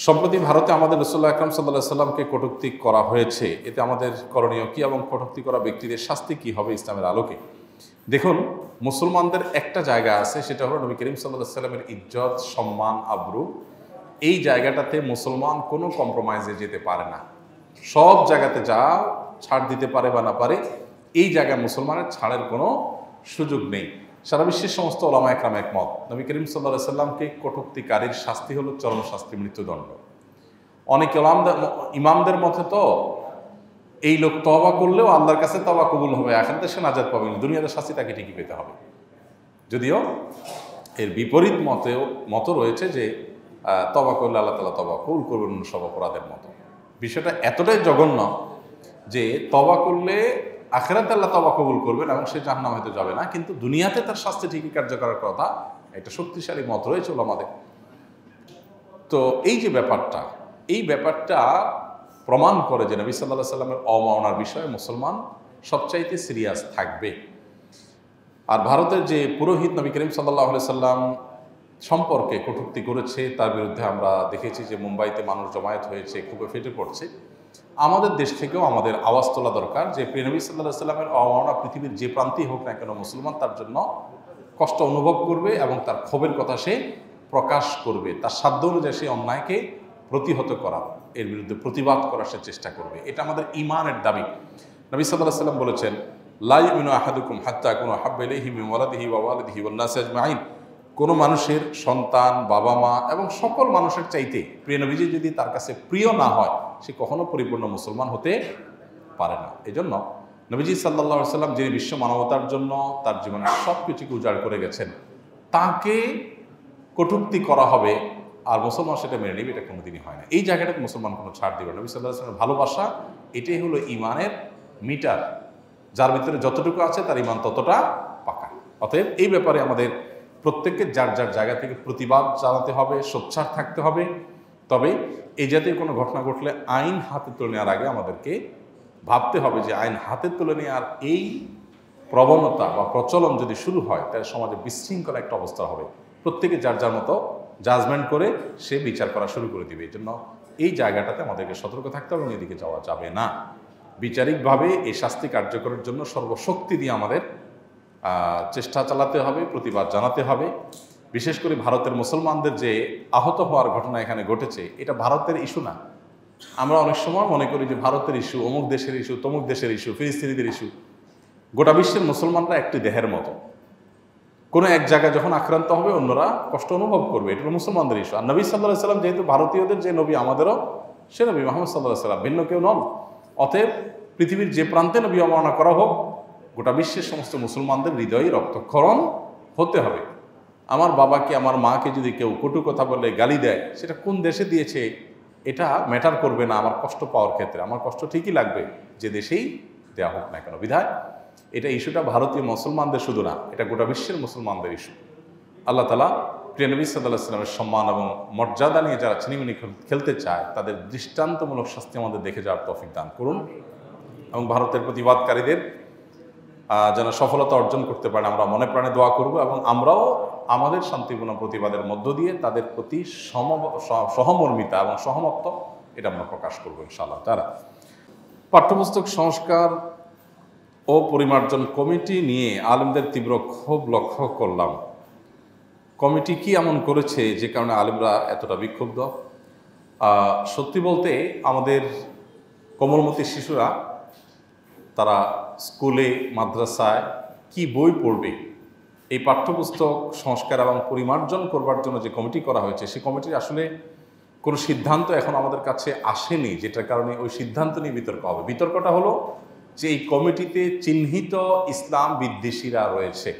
সম্প্রতি ভারতে আমাদের রাসূলুল্লাহ আকরাম সাল্লাল্লাহু আলাইহি সাল্লামকে কটূক্তি করা হয়েছে। এতে আমাদের করণীয় কী এবং কটূক্তি করা ব্যক্তিদের শাস্তি কী হবে ইসলামের আলোকে? দেখুন, মুসলমানদের একটা জায়গা আছে, সেটা হলো নবী করিম সাল্লাল্লাহু আলাইহি সাল্লামের ইজ্জত, সম্মান, আবরু। এই জায়গাটাতে মুসলমান কোনো কম্প্রোমাইজে যেতে পারে না। সব জায়গাতে যা ছাড় দিতে পারে বা না পারে, এই জায়গায় মুসলমানের ছাড়ের কোনো সুযোগ নেই। সারা বিশ্বের সমস্ত ওলামা একরাম একমত, নবী করিম সাল্লাল্লাহু আলাইহি সাল্লামকে কটূক্তিকারীর শাস্তি হলো চরম শাস্তি, মৃত্যুদণ্ড। অনেক ইমামদের মতে তো এই লোক তওবা করলেও আল্লাহর কাছে তওবা কবুল হবে, আখিরাতে সে নাজাত পাবে না, দুনিয়াতে শাস্তি তাকে ঠিকই পেতে হবে। যদিও এর বিপরীত মত রয়েছে যে তওবা করলে আল্লাহ তাআলা তওবা কবুল করবেন সব অপরাধের মতো। বিষয়টা এতটাই জঘন্য যে তওবা করলে আখিরাতে আল্লাহ তওবা কবুল করবেন এবং সে জাহান্নামে হয়তো যাবে না, কিন্তু দুনিয়াতে তার শাস্তি ঠিকই কার্যকর কথা, একটা শক্তিশালী মত রয়েছে ওলামাদের। তো এই যে ব্যাপারটা প্রমাণ করে যে নবী সাল্লাল্লাহু আলাইহি সাল্লামের অবমাননার বিষয়ে মুসলমান সবচাইতে সিরিয়াস থাকবে। আর ভারতের যে পুরোহিত নবী করিম সাল্লাল্লাহু আলাইহি সাল্লাম সম্পর্কে কটূক্তি করেছে, তার বিরুদ্ধে আমরা দেখেছি যে মুম্বাইতে মানুষ জমায়েত হয়েছে, খুবই ফেটে পড়ছে। আমাদের দেশ থেকেও আমাদের আওয়াজ তোলা দরকার যে প্রিয় নবী সাল্লাল্লাহু আলাইহি সাল্লামের অবমাননা পৃথিবীর যে প্রান্তেই হোক না কেন, মুসলমান তার জন্য কষ্ট অনুভব করবে এবং তার ক্ষোভের কথা সে প্রকাশ করবে। তার সাধ্য অনুযায়ী সেই অন্যায়কে প্রতিহত করার, এর বিরুদ্ধে প্রতিবাদ করার সে চেষ্টা করবে। এটা আমাদের ঈমানের দাবি। নবী সাল্লাল্লাহু আলাইহি সাল্লাম বলেছেন, লা ইউমিনু আহাদুকুম হাত্তা আকুনা আহাব্বা ইলাইহি মিন ওয়ালাদিহি ওয়া ওয়ালিদিহি ওয়ান নাসি আজমাইন। কোনো মানুষের সন্তান, বাবা মা এবং সকল মানুষের চাইতে প্রিয় নবীজি যদি তার কাছে প্রিয় না হয়, সে কখনো পরিপূর্ণ মুসলমান হতে পারে না। এজন্য নবীজি সাল্লাল্লাহু আলাইহি সাল্লাম যিনি বিশ্ব মানবতার জন্য তার জীবনের সব কিছুকে উজাড় করে গেছেন, তাকে কটূক্তি করা হবে আর মুসলমান সেটা মেনে নেবে, এটা কোনোদিনই হয় না। এই জায়গাটাতে মুসলমান কোনো ছাড় দিবে না। নবী সাল্লাল্লাহু আলাইহি সাল্লামের ভালোবাসা এটাই হলো ঈমানের মিটার, যার ভিতরে যতটুকু আছে তার ঈমান ততটা পাকা। অতএব এই ব্যাপারে আমাদের প্রত্যেককে যার যার জায়গা থেকে প্রতিবাদ জানাতে হবে, সোচ্চার থাকতে হবে। তবে এই জাতীয় কোনো ঘটনা ঘটলে আইন হাতে তুলে নেওয়ার আগে আমাদেরকে ভাবতে হবে যে আইন হাতে তুলে নেওয়ার এই প্রবণতা বা প্রচলন যদি শুরু হয়, তাহলে সমাজে বিশৃঙ্খলা একটা অবস্থা হবে। প্রত্যেকে যার যার মতো জাজমেন্ট করে সে বিচার করা শুরু করে দিবে। এই জন্য এই জায়গাটাতে আমাদেরকে সতর্ক থাকতে হবে এবং এদিকে যাওয়া যাবে না। বিচারিকভাবে এই শাস্তি কার্যকরের জন্য সর্বশক্তি দিয়ে আমাদের চেষ্টা চালাতে হবে, প্রতিবাদ জানাতে হবে। বিশেষ করে ভারতের মুসলমানদের যে আহত হওয়ার ঘটনা এখানে ঘটেছে, এটা ভারতের ইস্যু না। আমরা অনেক সময় মনে করি যে ভারতের ইস্যু, অমুক দেশের ইস্যু, তমুক দেশের ইস্যু, ফিলিস্তিনিদের ইস্যু। গোটা বিশ্বের মুসলমানরা একটি দেহের মতো। কোনো এক জায়গায় যখন আক্রান্ত হবে অন্যরা কষ্ট অনুভব করবে, এটা হলো মুসলমানদের ইস্যু। আর নবী সাল্লাল্লাহু আলাইহি সাল্লাম যেহেতু ভারতীয়দের যে নবী, আমাদেরও সে নবী মুহাম্মদ সাল্লাল্লাহু আলাইহি সাল্লাম, ভিন্ন কেউ নন। অতএব পৃথিবীর যে প্রান্তে নবী অবমাননা করা হোক, গোটা বিশ্বের সমস্ত মুসলমানদের হৃদয়ে রক্তক্ষরণ হতে হবে। আমার বাবাকে, আমার মাকে যদি কেউ কটু কথা বলে গালি দেয়, সেটা কোন দেশে দিয়েছে এটা ম্যাটার করবে না আমার কষ্ট পাওয়ার ক্ষেত্রে। আমার কষ্ট ঠিকই লাগবে যে দেশেই দেওয়া হোক না কেন। বিধায় এটা ইস্যুটা ভারতীয় মুসলমানদের শুধু না, এটা গোটা বিশ্বের মুসলমানদের ইস্যু। আল্লাহ তাআলা প্রিয় নবী সাল্লাল্লাহু আলাইহি সাল্লামের সম্মান এবং মর্যাদা নিয়ে যারা ছিনিমিনি খেলতে চায়, তাদের দৃষ্টান্তমূলক শাস্তি আমাদের দেখে যাওয়ার তৌফিক দান করুন এবং ভারতের প্রতিবাদকারীদের যেন সফলতা অর্জন করতে পারে আমরা মনে প্রাণে দোয়া করব এবং আমরাও আমাদের শান্তিপূর্ণ প্রতিবাদের মধ্য দিয়ে তাদের প্রতি সহমর্মিতা এবং সহমত্ব এটা আমরা প্রকাশ করব ইনশাআল্লাহ তাআলা। পাঠ্যপুস্তক সংস্কার ও পরিমার্জন কমিটি নিয়ে আলেমদের তীব্র ক্ষোভ লক্ষ্য করলাম। কমিটি কি এমন করেছে যে কারণে আলেমরা এতটা বিক্ষুব্ধ? সত্যি বলতে আমাদের কোমলমতি শিশুরা তারা স্কুলে, মাদ্রাসায় কি বই পড়বে, এই পাঠ্যপুস্তক সংস্কার এবং পরিমার্জন করবার জন্য যে কমিটি করা হয়েছে, সেই কমিটির আসলে কোনো সিদ্ধান্ত এখন আমাদের কাছে আসেনি, যেটার কারণে ওই সিদ্ধান্ত নিয়ে বিতর্ক হবে। বিতর্কটা হলো যে এই কমিটিতে চিহ্নিত ইসলাম বিদ্বেষীরা রয়েছে।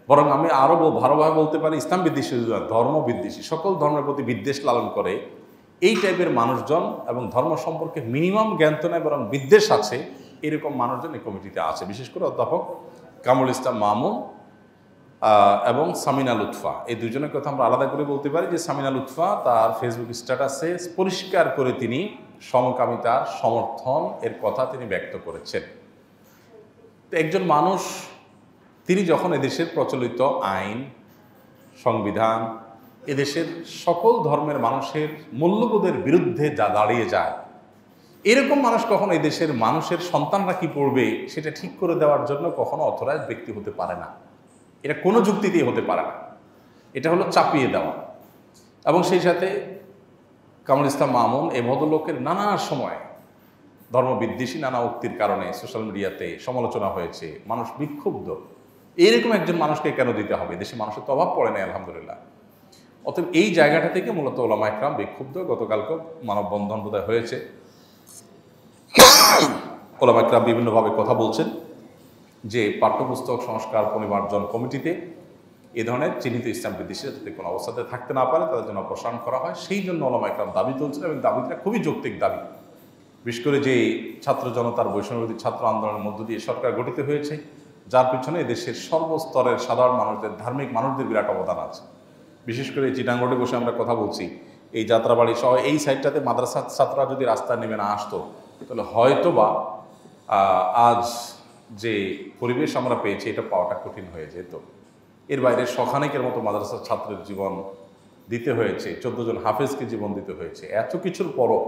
বরং আমি আরও ভালোভাবে বলতে পারি, ইসলাম বিদ্বেষী, ধর্ম বিদ্বেষী, সকল ধর্মের প্রতি বিদ্বেষ লালন করে এই টাইপের মানুষজন এবং ধর্ম সম্পর্কে মিনিমাম জ্ঞান তো নেই বরং বিদ্বেষ আছে, এরকম মানুষজন এই কমিটিতে আছে। বিশেষ করে অধ্যাপক কামরুল ইসলাম মামুন এবং সামিনা লুৎফা, এই দুজনের কথা আমরা আলাদা করে বলতে পারি। যে সামিনা লুৎফা তার ফেসবুক স্ট্যাটাসে পরিষ্কার করে তিনি সমকামিতার সমর্থন এর কথা তিনি ব্যক্ত করেছেন। তো একজন মানুষ, তিনি যখন এদেশের প্রচলিত আইন, সংবিধান, এদেশের সকল ধর্মের মানুষের মূল্যবোধের বিরুদ্ধে যা দাঁড়িয়ে যায়, এরকম মানুষ কখনো এই দেশের মানুষের সন্তানরা কি পড়বে সেটা ঠিক করে দেওয়ার জন্য কখনো অথরাইজ ব্যক্তি হতে পারে না। এটা কোনো যুক্তিতেই হতে পারে না। এটা হলো চাপিয়ে দেওয়া। এবং সেই সাথে কামরুল ইসলাম মামুন এ ভদ্রলোকের নানা সময় ধর্মবিদ্বেষী নানা উক্তির কারণে সোশ্যাল মিডিয়াতে সমালোচনা হয়েছে, মানুষ বিক্ষুব্ধ। এইরকম একজন মানুষকে কেন দিতে হবে? দেশে মানুষের তো অভাব পড়ে নাই আলহামদুলিল্লাহ। অতএব এই জায়গাটা থেকে মূলত ওলামা একরাম বিক্ষুব্ধ। গতকালকে মানববন্ধন বোধহয় হয়েছে, ওলামা একরাম বিভিন্নভাবে কথা বলছেন যে পাঠ্যপুস্তক সংস্কার পরিমার্জন কমিটিতে এ ধরনের চিহ্নিত ইসলাম বিদ্বেষী যাতে কোনো অবস্থাতে থাকতে না পারে তাদের জন্য অপসারণ করা হয়, সেই জন্য ওলামা একরাম দাবি তুলছেন। এবং দাবিটা খুবই যৌক্তিক দাবি। বিশেষ করে যে ছাত্র জনতার বৈষম্যবিরোধী ছাত্র আন্দোলনের মধ্য দিয়ে সরকার গঠিত হয়েছে, যার পিছনে দেশের সর্বস্তরের সাধারণ মানুষদের, ধার্মিক মানুষদের বিরাট অবদান আছে। বিশেষ করে চিটাং রোডে বসে আমরা কথা বলছি, এই যাত্রাবাড়ি সহ এই সাইডটাতে মাদ্রাসার ছাত্ররা যদি রাস্তায় নেমে না আসতো তাহলে হয়তো বা আজ যে পরিবেশ আমরা পেয়েছি এটা পাওয়াটা কঠিন হয়ে যেত। এর বাইরে শখানেকের মতো মাদ্রাসার ছাত্রের জীবন দিতে হয়েছে, 14 জন হাফেজকে জীবন দিতে হয়েছে। এত কিছুর পরও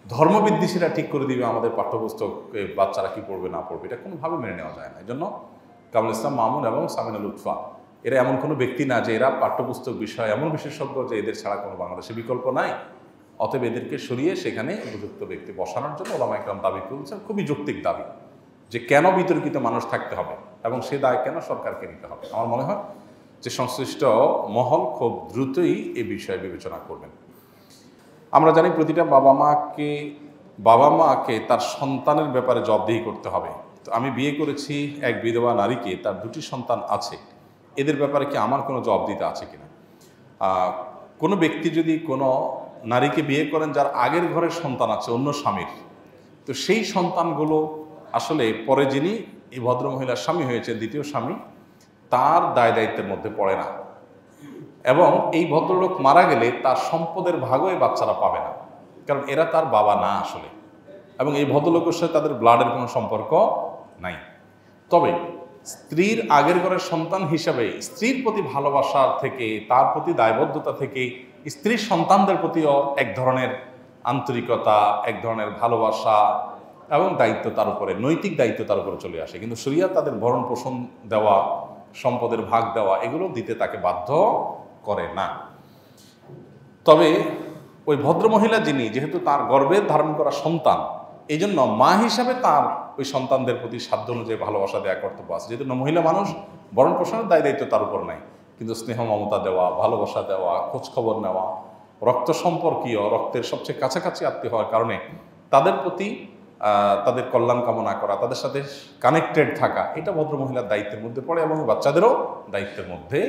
ধর্মবিদ্বেষীরা ঠিক করে দিবে আমাদের পাঠ্যপুস্তকে বাচ্চারা কি পড়বে না পড়বে, এটা কোনোভাবে মেনে নেওয়া যায় না। এই জন্য কামরুল ইসলাম মামুন এবং সামিনা লুৎফা এরা এমন কোনো ব্যক্তি না যে এরা পাঠ্যপুস্তক বিষয়ে এমন বিশেষজ্ঞ যে এদের ছাড়া কোনো বাংলাদেশে বিকল্প নাই। অতএব এদেরকে সরিয়ে সেখানে উপযুক্ত ব্যক্তি বসানোর জন্য ওলামা একরাম দাবি তুলছেন। খুবই যৌক্তিক দাবি যে কেন বিতর্কিত মানুষ থাকতে হবে এবং সে দায় কেন সরকারকে নিতে হবে। আমার মনে হয় যে সংশ্লিষ্ট মহল খুব দ্রুতই এ বিষয়ে বিবেচনা করবেন। আমরা জানি প্রতিটা বাবা মাকে তার সন্তানের ব্যাপারে জবাবদিহি করতে হবে। তো আমি বিয়ে করেছি এক বিধবা নারীকে, তার 2টি সন্তান আছে, এদের ব্যাপারে কি আমার কোনো জবাবদিহিতা আছে কিনা? কোনো ব্যক্তি যদি কোনো নারীকে বিয়ে করেন যার আগের ঘরের সন্তান আছে অন্য স্বামীর, তো সেই সন্তানগুলো আসলে পরে যিনি এই ভদ্রমহিলার স্বামী হয়েছে, দ্বিতীয় স্বামী, তার দায় দায়িত্বের মধ্যে পড়ে না। এবং এই ভদ্রলোক মারা গেলে তার সম্পদের ভাগও এই বাচ্চারা পাবে না, কারণ এরা তার বাবা না আসলে। এবং এই ভদ্রলোকের সাথে তাদের ব্লাডের কোনো সম্পর্ক নাই। তবে স্ত্রীর আগের ঘরের সন্তান হিসাবে স্ত্রীর প্রতি ভালোবাসা থেকে, তার প্রতি দায়বদ্ধতা থেকে স্ত্রীর সন্তানদের প্রতিও এক ধরনের আন্তরিকতা, এক ধরনের ভালোবাসা এবং দায়িত্ব তার উপরে, নৈতিক দায়িত্ব তার উপরে চলে আসে। কিন্তু শরিয়ত তাদের ভরণ পোষণ দেওয়া, সম্পদের ভাগ দেওয়া, এগুলো দিতে তাকে বাধ্য করে না। তবে ওই ভদ্রমহিলা যিনি, যেহেতু তার গর্ভে ধারণ করা সন্তান, এই জন্য মা হিসাবে তার ওই সন্তানদের প্রতি সাধ্য অনুযায়ী ভালোবাসা দেওয়া কর্তব্য আছে। যেহেতু মহিলা মানুষ, ভরণ পোষণের দায় দায়িত্ব তার উপর নাই, কিন্তু স্নেহ মমতা দেওয়া, ভালোবাসা দেওয়া, খোঁজখবর নেওয়া, রক্ত সম্পর্কীয়, রক্তের সবচেয়ে কাছাকাছি আত্মীয় হওয়ার কারণে তাদের প্রতি তাদের কল্যাণ কামনা করা, তাদের সাথে কানেক্টেড থাকা, এটা ভদ্রমহিলার দায়িত্বের মধ্যে পড়ে এবং বাচ্চাদেরও দায়িত্বের মধ্যে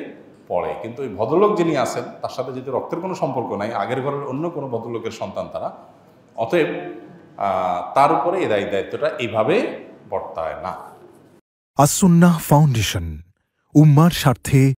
পড়ে। কিন্তু ওই ভদ্রলোক যিনি আছেন তার সাথে যদি রক্তের কোনো সম্পর্ক নাই, আগের ঘরের অন্য কোনো ভদ্রলোকের সন্তান তারা, অতএব তার উপরে এই দায়িত্বটা এইভাবে বর্তায় না। আস-সুন্নাহ ফাউন্ডেশন, উম্মার স্বার্থে